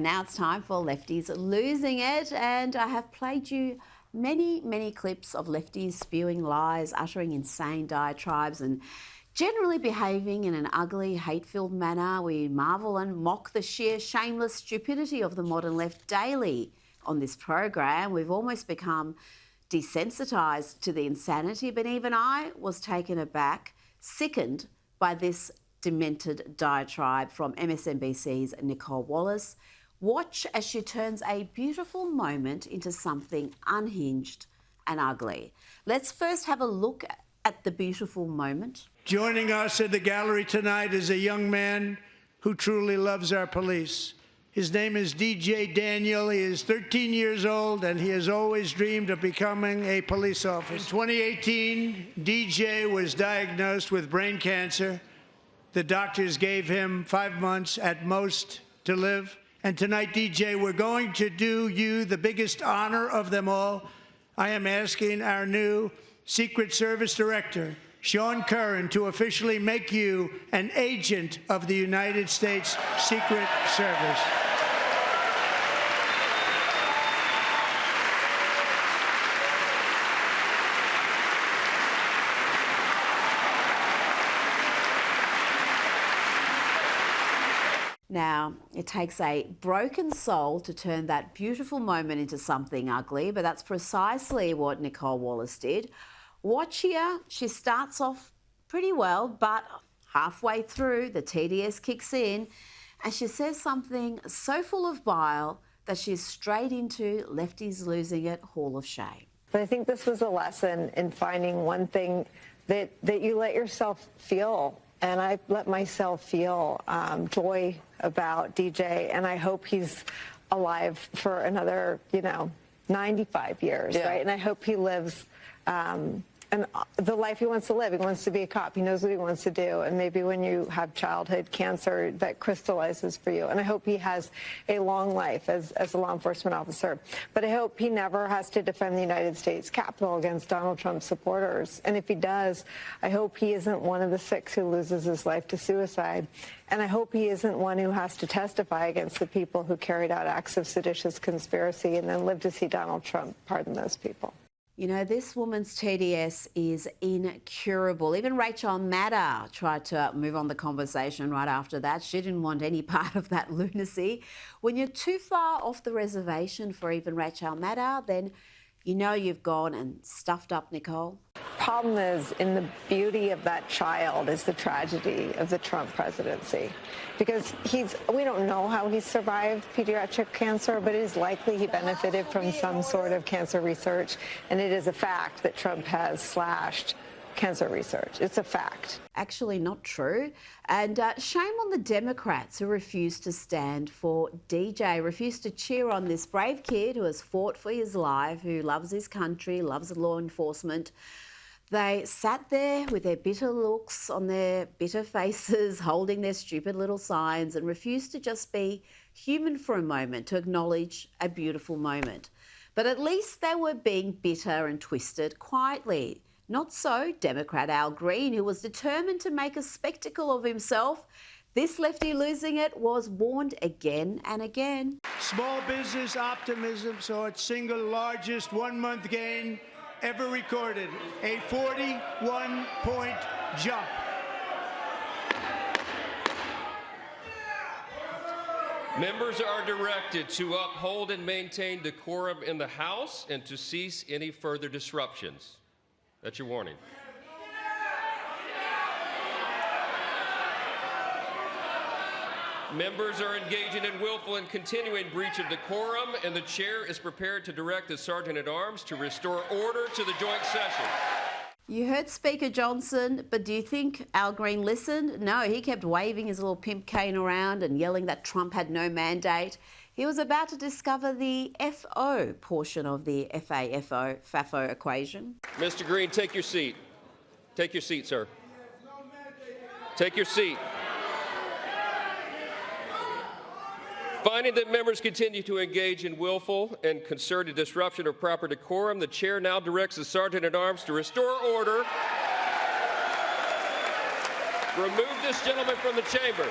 Now it's time for Lefties Losing It, and I have played you many clips of lefties spewing lies, uttering insane diatribes and generally behaving in an ugly, hate-filled manner. We marvel and mock the sheer shameless stupidity of the modern left daily on this program. We've almost become desensitised to the insanity, but even I was taken aback, sickened by this demented diatribe from MSNBC's Nicolle Wallace. Watch as she turns a beautiful moment into something unhinged and ugly. Let's first have a look at the beautiful moment. Joining us in the gallery tonight is a young man who truly loves our police. His name is DJ Daniel. He is 13 years old, and he has always dreamed of becoming a police officer. In 2018, DJ was diagnosed with brain cancer. The doctors gave him 5 months at most to live. And tonight, DJ, we're going to do you the biggest honor of them all. I am asking our new Secret Service Director, Sean Curran, to officially make you an agent of the United States Secret Service. Now, it takes a broken soul to turn that beautiful moment into something ugly, but that's precisely what Nicolle Wallace did. Watch here, she starts off pretty well, but halfway through, the TDS kicks in, and she says something so full of bile that she's straight into Lefties Losing It Hall of Shame. But I think this was a lesson in finding one thing that you let yourself feel. And I let myself feel joy about DJ, and I hope he's alive for another, 95 years, right? And I hope he lives and the life he wants to live. He wants to be a cop. He knows what he wants to do. And maybe when you have childhood cancer, that crystallizes for you. And I hope he has a long life as a law enforcement officer. But I hope he never has to defend the United States Capitol against Donald Trump supporters. And if he does, I hope he isn't one of the 6 who loses his life to suicide. And I hope he isn't one who has to testify against the people who carried out acts of seditious conspiracy and then live to see Donald Trump pardon those people. You know, this woman's TDS is incurable. Even Rachel Maddow tried to move on the conversation right after that. She didn't want any part of that lunacy. When you're too far off the reservation for even Rachel Maddow, then you know you've gone and stuffed up Nicolle. Problem is, in the beauty of that child is the tragedy of the Trump presidency. Because we don't know how he survived pediatric cancer, but it is likely he benefited from some sort of cancer research. And it is a fact that Trump has slashed cancer research. It's a fact. Actually not true. And shame on the Democrats who refused to stand for DJ, refused to cheer on this brave kid who has fought for his life, who loves his country, loves law enforcement. They sat there with their bitter looks on their bitter faces, holding their stupid little signs, and refused to just be human for a moment, to acknowledge a beautiful moment. But at least they were being bitter and twisted quietly. Not so Democrat Al Green, who was determined to make a spectacle of himself. This lefty losing it was warned again and again. Small business optimism saw its single largest one-month gain ever recorded, a 41-point jump. Members are directed to uphold and maintain decorum in the House and to cease any further disruptions. That's your warning. Members are engaging in willful and continuing breach of decorum, and the chair is prepared to direct the Sergeant-at-Arms to restore order to the joint session. You heard Speaker Johnson, but do you think Al Green listened? No, he kept waving his little pimp cane around and yelling that Trump had no mandate. He was about to discover the FO portion of the FAFO equation. Mr. Green, take your seat. Take your seat, sir. Take your seat. Finding that members continue to engage in willful and concerted disruption of proper decorum, the chair now directs the Sergeant-at-Arms to restore order. Remove this gentleman from the chamber.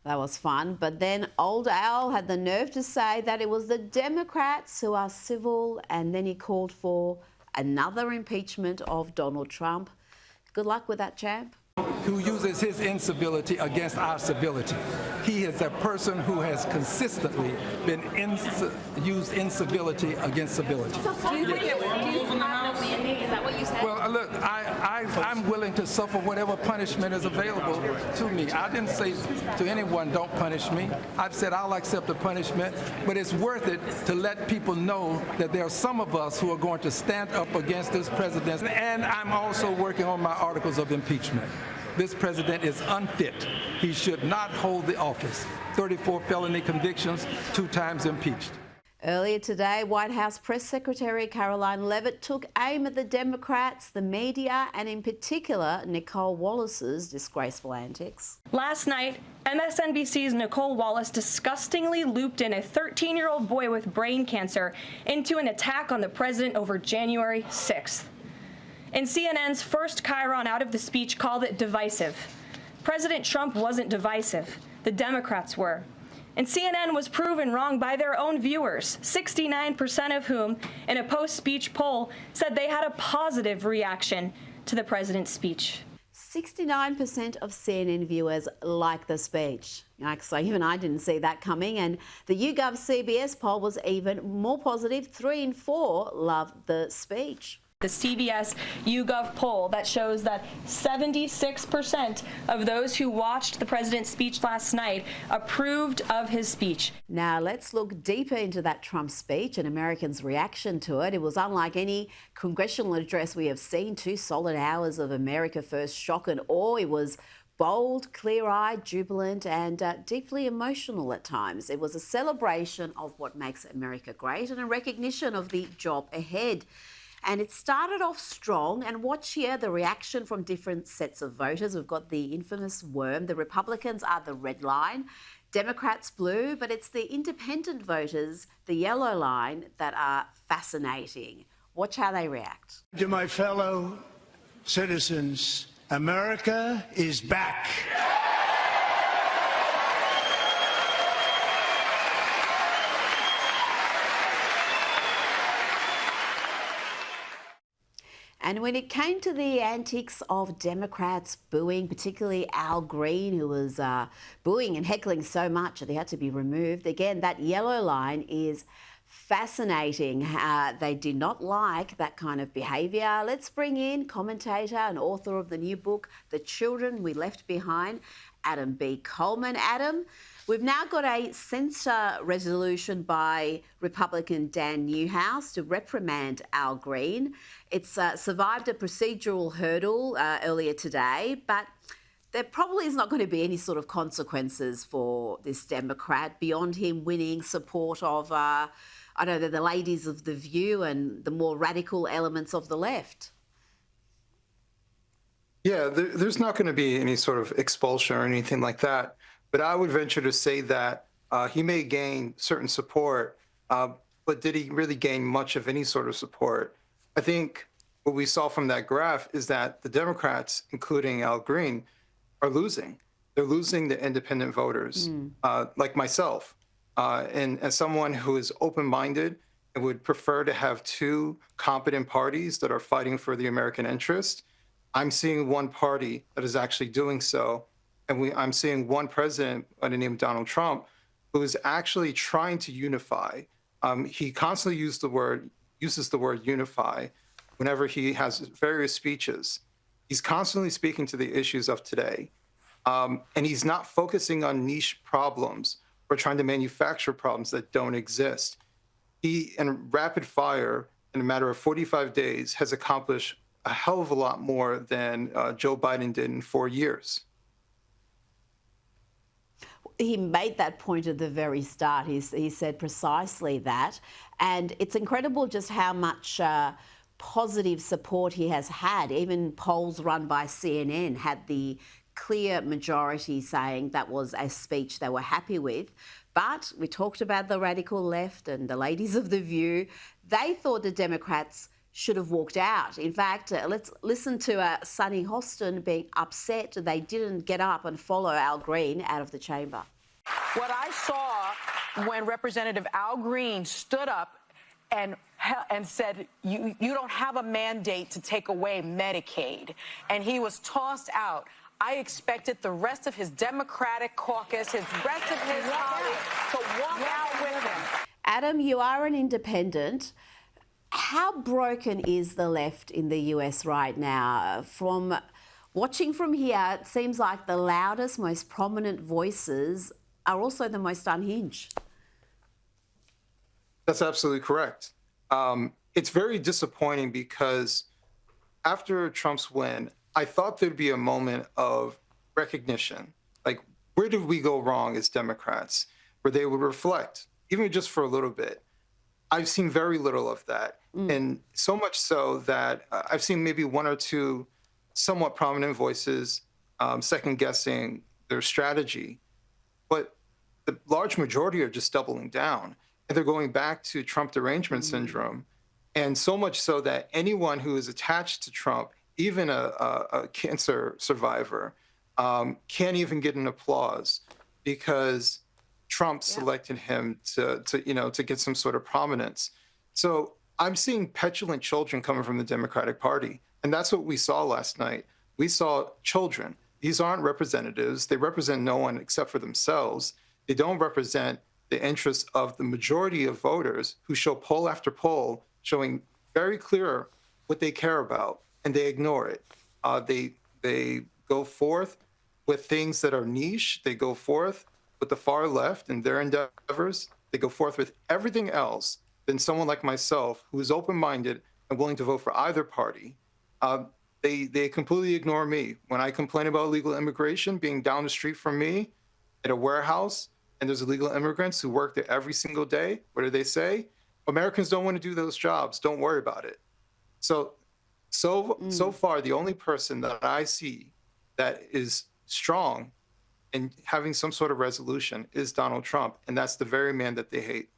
That was fun. But then old Al had the nerve to say that it was the Democrats who are civil, and then he called for another impeachment of Donald Trump. Good luck with that, champ. Who uses his incivility against our civility. He is a person who has consistently been used incivility against civility. Is that what you said? Well, look, I'm willing to suffer whatever punishment is available to me. I didn't say to anyone, don't punish me. I've said I'll accept the punishment, but it's worth it to let people know that there are some of us who are going to stand up against this president. And I'm also working on my articles of impeachment. This president is unfit. He should not hold the office. 34 felony convictions, 2 times impeached. Earlier today, White House Press Secretary Caroline Leavitt took aim at the Democrats, the media, and in particular, Nicolle Wallace's disgraceful antics. Last night, MSNBC's Nicolle Wallace disgustingly looped in a 13-year-old boy with brain cancer into an attack on the president over January 6th. And CNN's first chyron out of the speech called it divisive. President Trump wasn't divisive. The Democrats were. And CNN was proven wrong by their own viewers, 69% of whom, in a post-speech poll, said they had a positive reaction to the president's speech. 69% of CNN viewers like the speech. So even I didn't see that coming. And the YouGov CBS poll was even more positive. 3 in 4 loved the speech. The CBS YouGov poll that shows that 76% of those who watched the president's speech last night approved of his speech. Now let's look deeper into that Trump speech and Americans' reaction to it. It was unlike any congressional address we have seen. 2 solid hours of America First shock and awe. It was bold, clear-eyed, jubilant, and deeply emotional at times. It was a celebration of what makes America great and a recognition of the job ahead. And it started off strong, and watch here the reaction from different sets of voters. We've got the infamous worm. The Republicans are the red line, Democrats blue, but it's the independent voters, the yellow line, that are fascinating. Watch how they react. To my fellow citizens, America is back. And when it came to the antics of Democrats booing, particularly Al Green, who was booing and heckling so much that he had to be removed, again, that yellow line is fascinating. They did not like that kind of behaviour. Let's bring in commentator and author of the new book, The Children We Left Behind, Adam B. Coleman. Adam, we've now got a censure resolution by Republican Dan Newhouse to reprimand Al Green. It's survived a procedural hurdle earlier today, but there probably is not going to be any sort of consequences for this Democrat beyond him winning support of, the ladies of The View and the more radical elements of the left. Yeah, there's not going to be any sort of expulsion or anything like that. But I would venture to say that he may gain certain support, but did he really gain much of any sort of support? I think what we saw from that graph is that the Democrats, including Al Green, are losing. They're losing the independent voters, like myself. And as someone who is open-minded and would prefer to have 2 competent parties that are fighting for the American interest, I'm seeing one party that is actually doing so. And I'm seeing one president by the name of Donald Trump who is actually trying to unify. He constantly uses the word unify whenever he has various speeches. He's constantly speaking to the issues of today. And he's not focusing on niche problems or trying to manufacture problems that don't exist. He, in rapid fire, in a matter of 45 days, has accomplished a hell of a lot more than Joe Biden did in 4 years. He made that point at the very start. He said precisely that. And it's incredible just how much positive support he has had. Even polls run by CNN had the clear majority saying that was a speech they were happy with. But we talked about the radical left and the ladies of The View. They thought the Democrats should have walked out. In fact, let's listen to Sunny Hostin being upset they didn't get up and follow Al Green out of the chamber. What I saw when Representative Al Green stood up and said, you don't have a mandate to take away Medicaid, and he was tossed out. I expected the rest of his Democratic caucus, the rest of his colleagues to walk out with him. Adam, you are an independent. How broken is the left in the US right now? From watching from here, it seems like the loudest, most prominent voices are also the most unhinged. That's absolutely correct. It's very disappointing because after Trump's win, I thought there'd be a moment of recognition. Like, where did we go wrong as Democrats? Where they would reflect, even just for a little bit. I've seen very little of that. And so much so that I've seen maybe one or two somewhat prominent voices second guessing their strategy. But the large majority are just doubling down. And they're going back to Trump derangement syndrome. And so much so that anyone who is attached to Trump, even a cancer survivor, can't even get an applause because Trump selected him to get some sort of prominence. So I'm seeing petulant children coming from the Democratic Party. And that's what we saw last night. We saw children. These aren't representatives. They represent no one except for themselves. They don't represent the interests of the majority of voters who show poll after poll showing very clear what they care about, and they ignore it. They go forth with things that are niche. They go forth with the far left and their endeavors. They go forth with everything else than someone like myself who is open-minded and willing to vote for either party. They completely ignore me. When I complain about illegal immigration being down the street from me at a warehouse, and there's illegal immigrants who work there every single day, what do they say? Americans don't want to do those jobs. Don't worry about it. So far, the only person that I see that is strong and having some sort of resolution is Donald Trump, and that's the very man that they hate.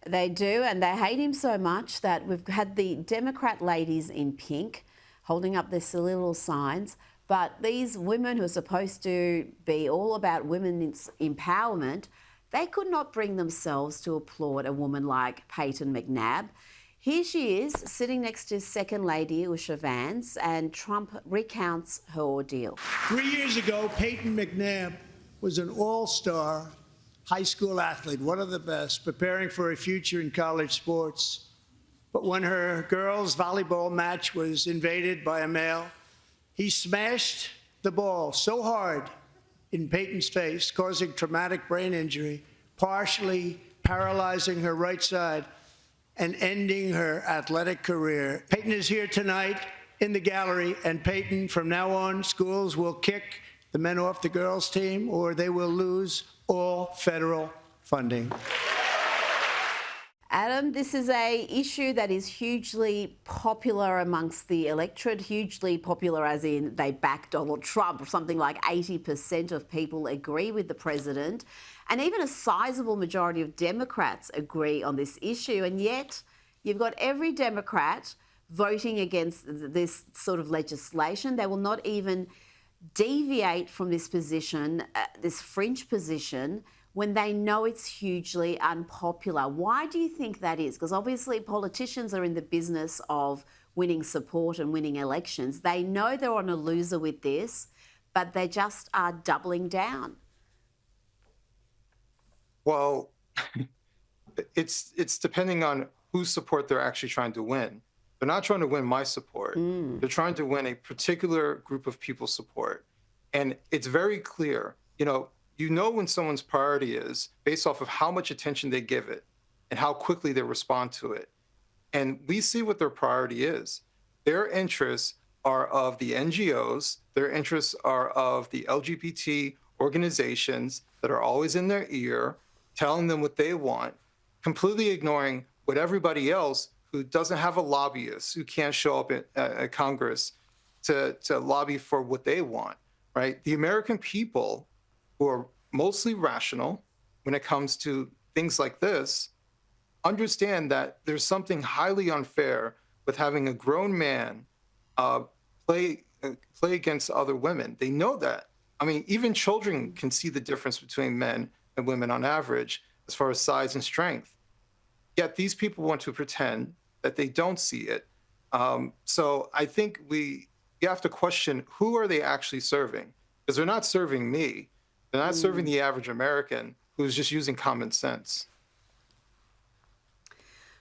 They do, and they hate him so much that we've had the Democrat ladies in pink holding up their silly little signs, but these women who are supposed to be all about women's empowerment, they could not bring themselves to applaud a woman like Peyton McNabb. Here she is, sitting next to Second Lady Usha Vance, and Trump recounts her ordeal. 3 years ago, Peyton McNabb was an all-star high school athlete, one of the best, preparing for a future in college sports. But when her girls' volleyball match was invaded by a male, he smashed the ball so hard in Peyton's face, causing traumatic brain injury, partially paralyzing her right side and ending her athletic career. Peyton is here tonight in the gallery, and Peyton, from now on, schools will kick the men off the girls' team or they will lose all federal funding. Adam, this is an issue that is hugely popular amongst the electorate, hugely popular as in they back Donald Trump. Something like 80% of people agree with the president, and even a sizable majority of Democrats agree on this issue. And yet you've got every Democrat voting against this sort of legislation. They will not even deviate from this position, this fringe position, when they know it's hugely unpopular. Why do you think that is? Because obviously politicians are in the business of winning support and winning elections. They know they're on a loser with this, but they just are doubling down. Well, it's depending on whose support they're actually trying to win. They're not trying to win my support. They're trying to win a particular group of people's support. And it's very clear, you know when someone's priority is based off of how much attention they give it and how quickly they respond to it. And we see what their priority is. Their interests are of the NGOs. Their interests are of the LGBT organizations that are always in their ear, telling them what they want, completely ignoring what everybody else who doesn't have a lobbyist, who can't show up at Congress to lobby for what they want, right? The American people, who are mostly rational when it comes to things like this, understand that there's something highly unfair with having a grown man play against other women. They know that. I mean, even children can see the difference between men and women on average as far as size and strength. Yet these people want to pretend that they don't see it. So I think we have to question, who are they actually serving? Because they're not serving me. They're not serving the average American who's just using common sense.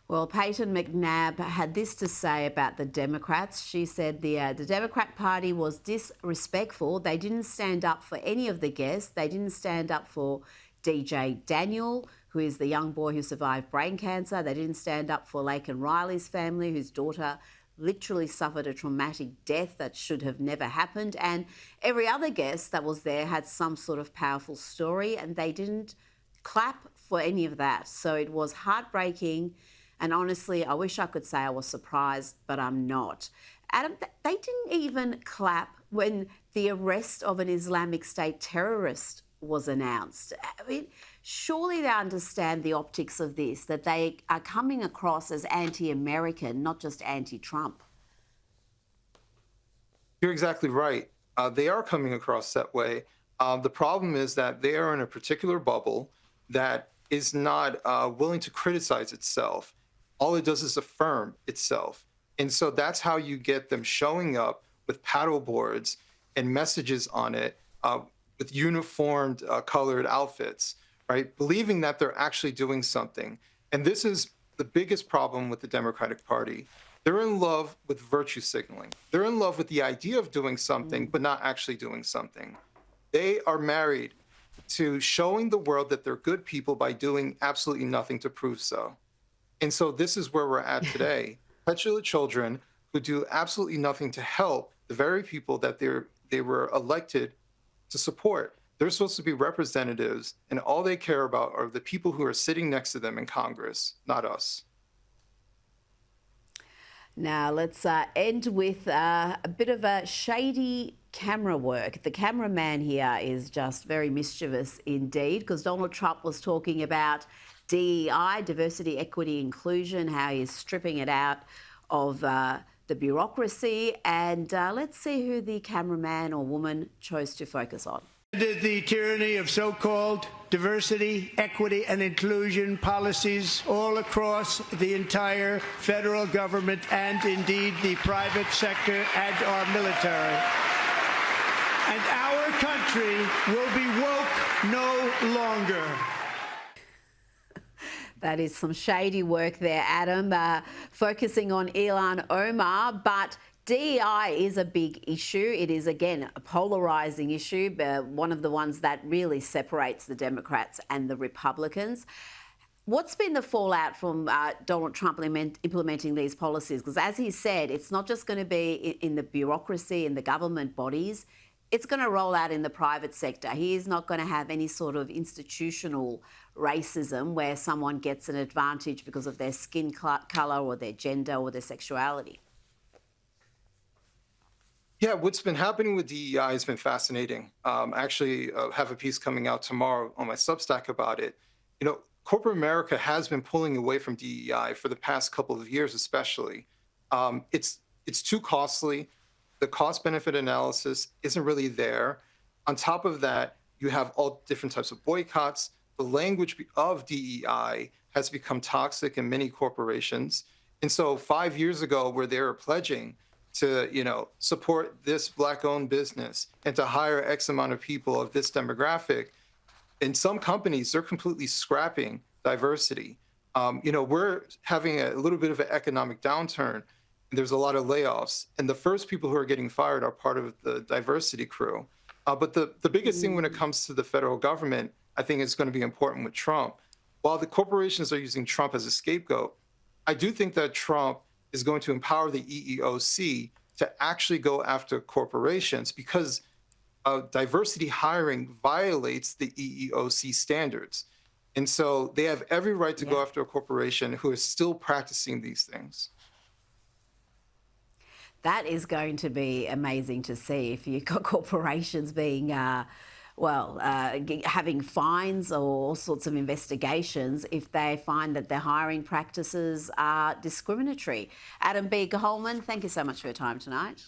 Well, Peyton McNabb had this to say about the Democrats. She said the Democrat Party was disrespectful. They didn't stand up for any of the guests. They didn't stand up for DJ Daniel, who is the young boy who survived brain cancer. They didn't stand up for Lake and Riley's family, whose daughter literally suffered a traumatic death that should have never happened. And every other guest that was there had some sort of powerful story, and they didn't clap for any of that. So it was heartbreaking. And honestly, I wish I could say I was surprised, but I'm not. Adam, they didn't even clap when the arrest of an Islamic State terrorist was announced. I mean, surely they understand the optics of this, that they are coming across as anti-American, not just anti-Trump. You're exactly right. They are coming across that way. The problem is that they are in a particular bubble that is not willing to criticize itself. All it does is affirm itself. And so that's how you get them showing up with paddle boards and messages on it with uniformed colored outfits, right? Believing that they're actually doing something. And this is the biggest problem with the Democratic Party. They're in love with virtue signaling. They're in love with the idea of doing something, but not actually doing something. They are married to showing the world that they're good people by doing absolutely nothing to prove so. And so this is where we're at today. Petulant children who do absolutely nothing to help the very people that they were elected to support. They're supposed to be representatives, and all they care about are the people who are sitting next to them in Congress, not us. Now, let's end with a bit of a shady camera work. The cameraman here is just very mischievous indeed, because Donald Trump was talking about DEI, diversity, equity, inclusion, how he's stripping it out of the bureaucracy. And let's see who the cameraman or woman chose to focus on. The tyranny of so-called diversity, equity, and inclusion policies all across the entire federal government and indeed the private sector and our military. And our country will be woke no longer. That is some shady work there, Adam, focusing on Ilhan Omar. But DEI is a big issue. It is, again, a polarising issue, one of the ones that really separates the Democrats and the Republicans. What's been the fallout from Donald Trump implementing these policies? Because as he said, it's not just going to be in the bureaucracy, in the government bodies. It's going to roll out in the private sector. He is not going to have any sort of institutional racism where someone gets an advantage because of their skin colour or their gender or their sexuality. Yeah, what's been happening with DEI has been fascinating. Actually, have a piece coming out tomorrow on my Substack about it. You know, corporate America has been pulling away from DEI for the past couple of years, especially. It's too costly. The cost-benefit analysis isn't really there. On top of that, you have all different types of boycotts. The language of DEI has become toxic in many corporations. And so 5 years ago, where they were pledging to, support this Black-owned business and to hire X amount of people of this demographic, in some companies, they're completely scrapping diversity. We're having a little bit of an economic downturn. There's a lot of layoffs, and the first people who are getting fired are part of the diversity crew. But the biggest thing when it comes to the federal government, I think is going to be important with Trump. While the corporations are using Trump as a scapegoat, I do think that Trump is going to empower the EEOC to actually go after corporations, because diversity hiring violates the EEOC standards. And so they have every right to go after a corporation who is still practicing these things. That is going to be amazing to see if you've got corporations being, having fines or all sorts of investigations if they find that their hiring practices are discriminatory. Adam B. Holman, thank you so much for your time tonight.